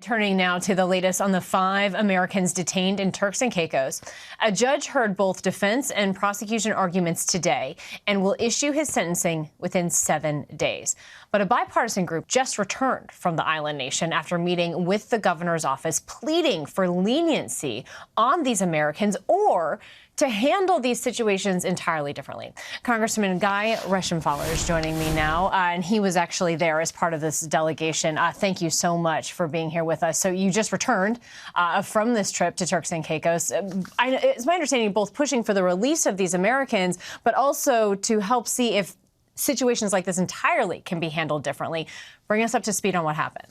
Turning now to the latest on the 5 Americans detained in Turks and Caicos. A judge heard both defense and prosecution arguments today and will issue his sentencing within 7 days. But a bipartisan group just returned from the island nation after meeting with the governor's office, pleading for leniency on these Americans or to handle these situations entirely differently. Congressman Guy Reschenthaler is joining me now, and he was actually there as part of this delegation. Thank you so much for being here with us. So you just returned from this trip to Turks and Caicos. It's my understanding both pushing for the release of these Americans, but also to help see if situations like this entirely can be handled differently. Bring us up to speed on what happened.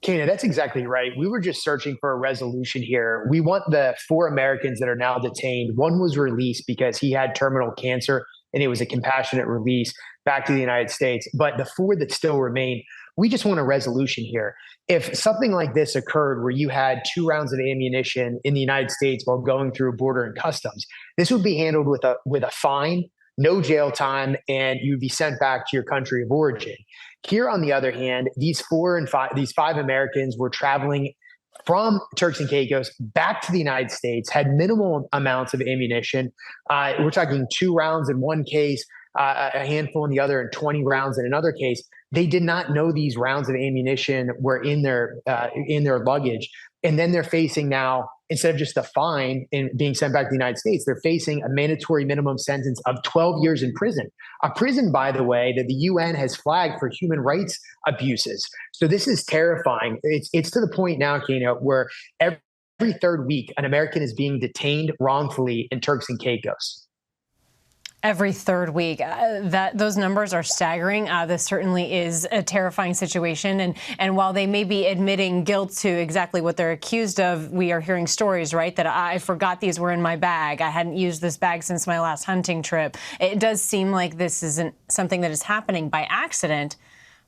Kana, that's exactly right. We were just searching for a resolution here. We want the 4 Americans that are now detained. One was released because he had terminal cancer, and it was a compassionate release back to the United States. But the 4 that still remain, we just want a resolution here. If something like this occurred where you had 2 rounds of ammunition in the United States while going through border and customs, this would be handled with a fine, no jail time, and you'd be sent back to your country of origin. Here, on the other hand, these 5 Americans were traveling from Turks and Caicos back to the United States, had minimal amounts of ammunition. We're talking 2 rounds in one case, a handful in the other, and 20 rounds in another case. They did not know these rounds of ammunition were in their luggage. And then they're facing now, instead of just a fine and being sent back to the United States, they're facing a mandatory minimum sentence of 12 years in prison. A prison, by the way, that the UN has flagged for human rights abuses. So this is terrifying. It's to the point now, Kana, where every 3rd week, an American is being detained wrongfully in Turks and Caicos. Every 3rd week. Those numbers are staggering. This certainly is a terrifying situation. And while they may be admitting guilt to exactly what they're accused of, we are hearing stories, right, that I forgot these were in my bag. I hadn't used this bag since my last hunting trip. It does seem like this isn't something that is happening by accident,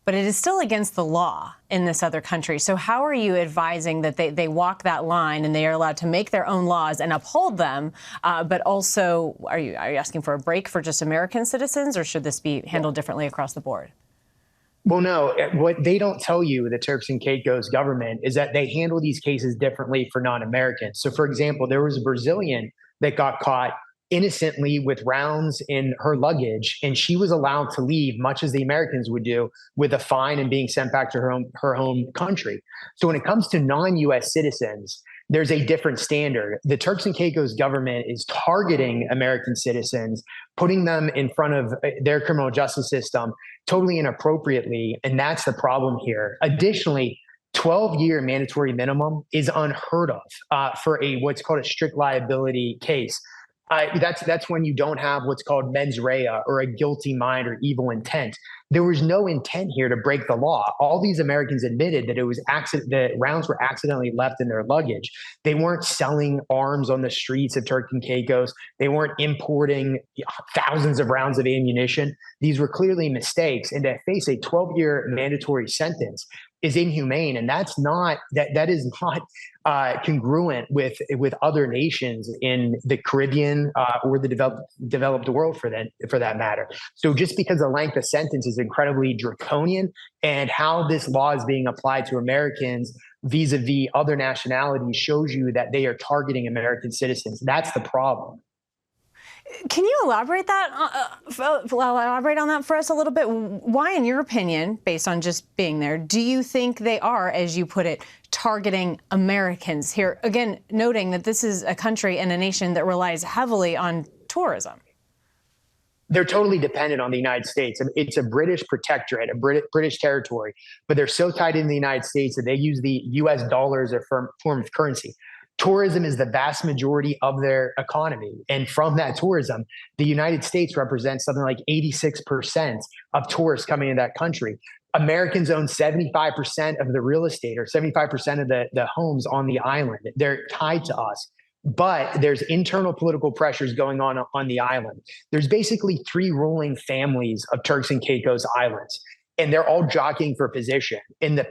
but it is still against the law in this other country. So how are you advising that they walk that line and they are allowed to make their own laws and uphold them? But also, are you asking for a break for just American citizens, or should this be handled differently across the board? Well, no, what they don't tell you, the Turks and Caicos government, is that they handle these cases differently for non-Americans. So, for example, there was a Brazilian that got caught innocently with rounds in her luggage, and she was allowed to leave, much as the Americans would do, with a fine and being sent back to her home country. So when it comes to non-U.S. citizens, there's a different standard. The Turks and Caicos government is targeting American citizens, putting them in front of their criminal justice system totally inappropriately, and that's the problem here. Additionally, 12-year mandatory minimum is unheard of for what's called a strict liability case. That's when you don't have what's called mens rea, or a guilty mind or evil intent. There was no intent here to break the law. All these Americans admitted that the rounds were accidentally left in their luggage. They weren't selling arms on the streets of Turks and Caicos. They weren't importing thousands of rounds of ammunition. These were clearly mistakes, and to face a 12-year mandatory sentence is inhumane, and that is not congruent with other nations in the Caribbean or the developed world for that matter. So just because the length of sentence is incredibly draconian, and how this law is being applied to Americans vis-a-vis other nationalities shows you that they are targeting American citizens. That's the problem. Can you elaborate on that for us a little bit? Why, in your opinion, based on just being there, do you think they are, as you put it, targeting Americans here? Again, noting that this is a country and a nation that relies heavily on tourism. They're totally dependent on the United States. It's a British protectorate, a British territory, but they're so tied in the United States that they use the U.S. dollar as a form of currency. Tourism is the vast majority of their economy. And from that tourism, the United States represents something like 86% of tourists coming into that country. Americans own 75% of the real estate, or 75% of the homes on the island. They're tied to us. But there's internal political pressures going on the island. There's basically 3 ruling families of Turks and Caicos Islands, and they're all jockeying for position. And the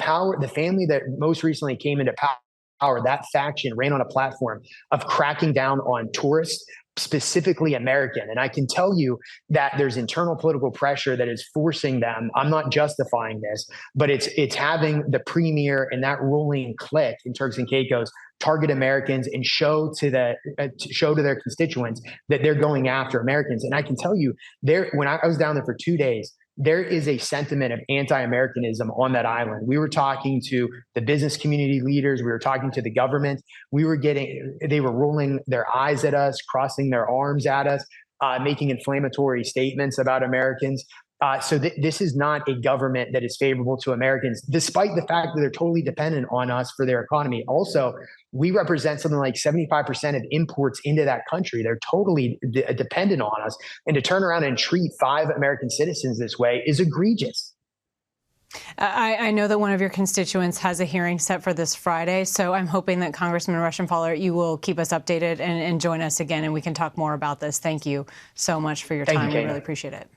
family that most recently came into power, that faction ran on a platform of cracking down on tourists, specifically American. And I can tell you that there's internal political pressure that is forcing them. I'm not justifying this, but it's having the premier and that ruling clique in Turks and Caicos target Americans and show to their constituents that they're going after Americans. And I can tell you, when I was down there for 2 days, there is a sentiment of anti-Americanism on that island. We were talking to the business community leaders. We were talking to the government. They were rolling their eyes at us, crossing their arms at us, making inflammatory statements about Americans. So this is not a government that is favorable to Americans, despite the fact that they're totally dependent on us for their economy. Also, we represent something like 75% of imports into that country. They're totally dependent on us. And to turn around and treat 5 American citizens this way is egregious. I know that one of your constituents has a hearing set for this Friday, so I'm hoping that Congressman Reschenthaler, you will keep us updated and join us again, and we can talk more about this. Thank you so much for your time. We really appreciate it.